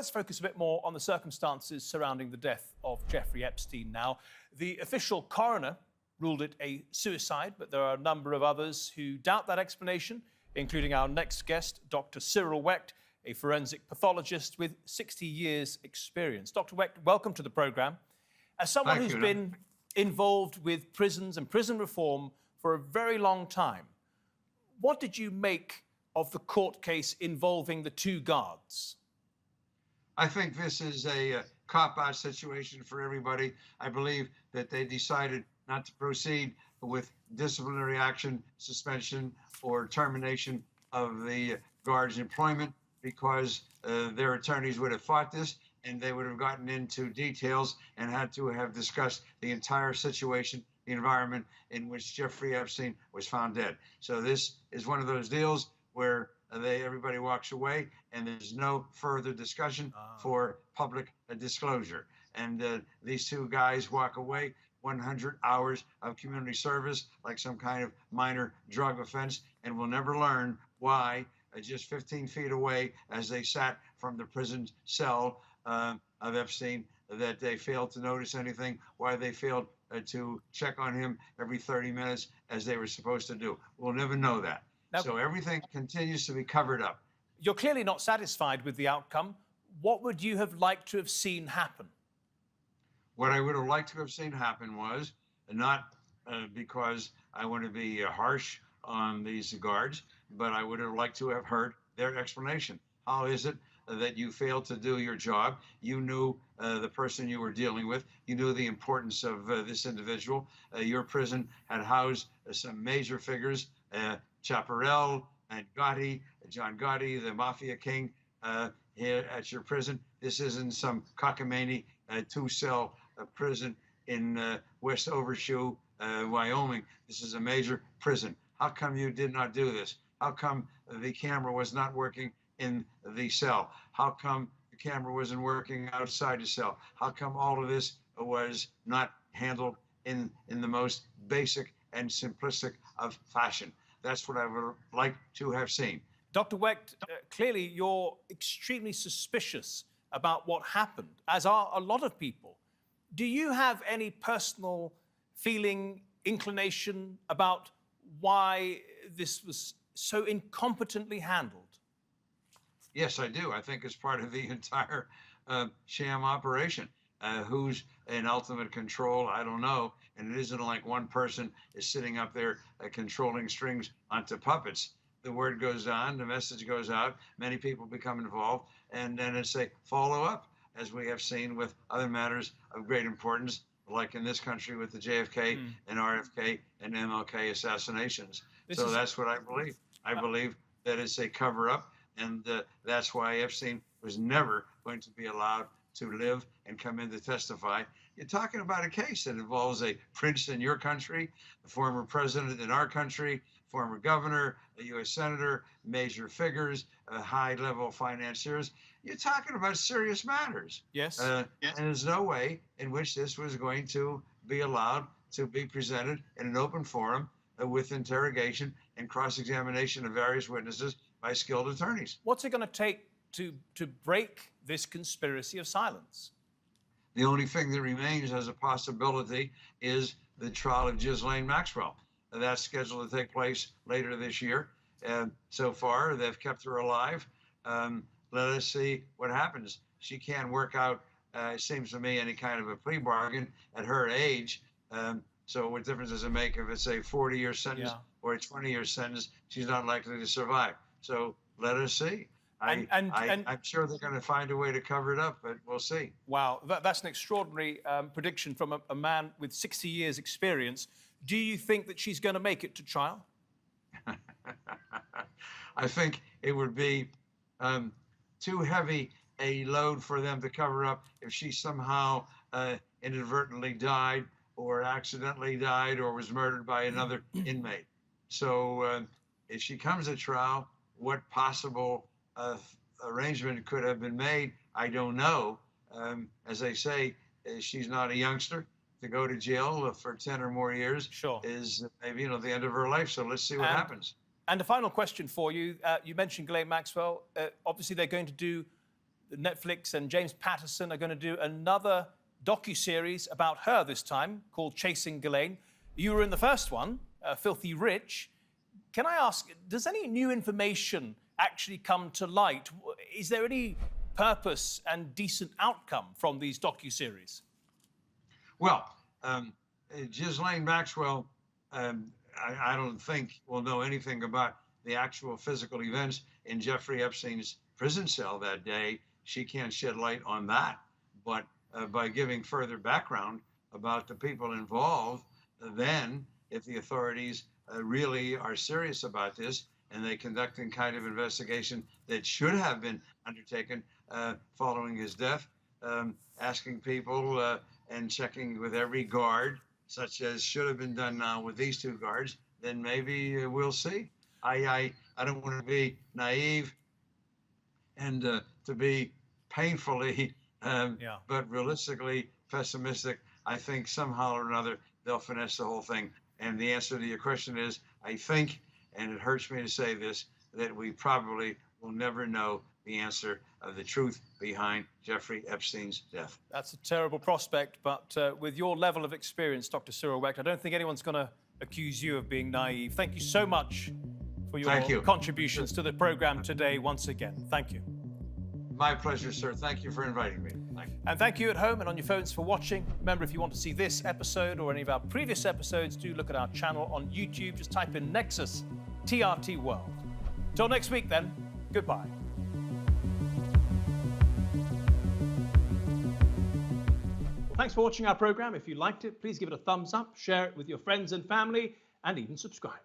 let's focus a bit more on the circumstances surrounding the death of Jeffrey Epstein now. The official coroner ruled it a suicide, but there are a number of others who doubt that explanation, including our next guest, Dr. Cyril Wecht, a forensic pathologist with 60 years' experience. Dr. Wecht, welcome to the programme. As someone who's been involved with prisons and prison reform for a very long time, what did you make of the court case involving the two guards? I think this is a cop-out situation for everybody. I believe that they decided not to proceed with disciplinary action, suspension, or termination of the guards' employment because their attorneys would have fought this and they would have gotten into details and had to have discussed the entire situation, the environment in which Jeffrey Epstein was found dead. So this is one of those deals where everybody walks away and there's no further discussion for public disclosure. And these two guys walk away, 100 hours of community service, like some kind of minor drug offense, and we'll never learn why, just 15 feet away as they sat from the prison cell of Epstein, that they failed to notice anything, why they failed to check on him every 30 minutes as they were supposed to do. We'll never know that. Now, so everything continues to be covered up. You're clearly not satisfied with the outcome. What would you have liked to have seen happen? What I would have liked to have seen happen was, not because I want to be harsh on these guards, but I would have liked to have heard their explanation. How is it that you failed to do your job? You knew the person you were dealing with. You knew the importance of this individual. Your prison had housed some major figures, Chaparral and Gotti, John Gotti, the mafia king, here at your prison. This isn't some cockamamie two-cell prison in West Overshoe, Wyoming. This is a major prison. How come you did not do this? How come the camera was not working in the cell? How come the camera wasn't working outside the cell? How come all of this was not handled in the most basic and simplistic of fashion? That's what I would like to have seen. Dr. Wecht, clearly you're extremely suspicious about what happened, as are a lot of people. Do you have any personal feeling, inclination about why this was so incompetently handled? Yes, I do. I think it's part of the entire sham operation. Who's in ultimate control, I don't know. And it isn't like one person is sitting up there controlling strings onto puppets. The word goes on, the message goes out, many people become involved, and then it's a follow-up, as we have seen with other matters of great importance, like in this country with the JFK and RFK and MLK assassinations. So that's what I believe. I believe that it's a cover-up, and that's why Epstein was never going to be allowed to live and come in to testify. You're talking about a case that involves a prince in your country, a former president in our country, former governor, a U.S. senator, major figures, high-level financiers. You're talking about serious matters. Yes. And there's no way in which this was going to be allowed to be presented in an open forum with interrogation and cross-examination of various witnesses by skilled attorneys. What's it going to take to break this conspiracy of silence? The only thing that remains as a possibility is the trial of Ghislaine Maxwell. That's scheduled to take place later this year. And so far, they've kept her alive. Let us see what happens. She can't work out, it seems to me, any kind of a plea bargain at her age. So what difference does it make if it's a 40-year sentence or a 20-year sentence? She's not likely to survive. So let us see. I'm sure they're going to find a way to cover it up, but we'll see. Wow, that's an extraordinary prediction from a man with 60 years' experience. Do you think that she's going to make it to trial? I think it would be too heavy a load for them to cover up if she somehow inadvertently died or accidentally died or was murdered by another inmate. So if she comes to trial, what possible arrangement could have been made, I don't know. As I say, she's not a youngster. To go to jail for 10 or more years is maybe the end of her life. So let's see what happens. And a final question for you. You mentioned Ghislaine Maxwell. Obviously, they're going to do Netflix and James Patterson are going to do another docuseries about her this time, called Chasing Ghislaine. You were in the first one, Filthy Rich. Can I ask, does any new information actually come to light? Is there any purpose and decent outcome from these docuseries? Well, Ghislaine Maxwell, I don't think will know anything about the actual physical events in Jeffrey Epstein's prison cell that day. She can't shed light on that. But by giving further background about the people involved, then if the authorities really are serious about this and they conduct a kind of investigation that should have been undertaken following his death, asking people and checking with every guard, such as should have been done now with these two guards, then maybe we'll see. I don't want to be naive and to be painfully but realistically pessimistic. I think somehow or another they'll finesse the whole thing. And the answer to your question is, I think, and it hurts me to say this, that we probably will never know the answer of the truth behind Jeffrey Epstein's death. That's a terrible prospect, but with your level of experience, Dr. Cyril Wecht, I don't think anyone's going to accuse you of being naive. Thank you so much for your contributions to the program today once again. Thank you. My pleasure, sir. Thank you for inviting me. Thank you. And thank you at home and on your phones for watching. Remember, if you want to see this episode or any of our previous episodes, do look at our channel on YouTube. Just type in Nexus TRT World. Till next week, then, goodbye. Well, thanks for watching our program. If you liked it, please give it a thumbs up, share it with your friends and family, and even subscribe.